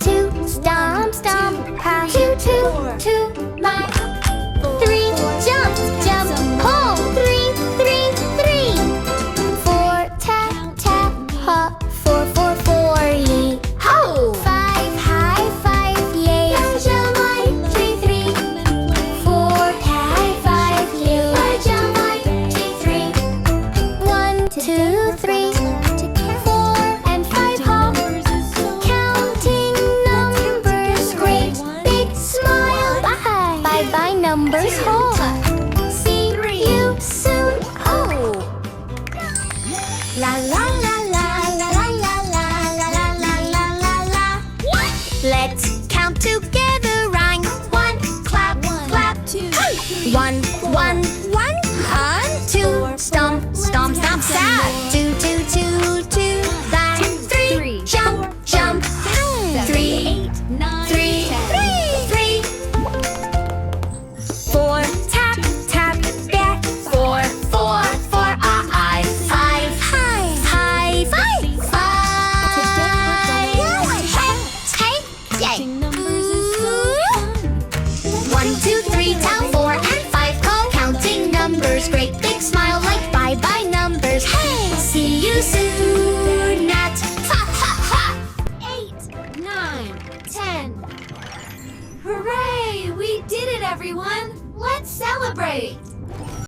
two, stomp, stomp, pow. Two, two, two, my. Three, jump, jump, pull. Three, three, three. Four, tap, tap, hop. Four, four, four, yee. Ho! Five, high five, yay. Pajama, three, three. Four, high five, yay. Pajama, three, three. One, two, three. Four and five, hop. Counting numbers, great big smile. Bye. Bye bye numbers, hop. See you soon. Oh. La la la la la la la la la la la la la. Let's count together, rhyme. One, clap, clap. Two, 1,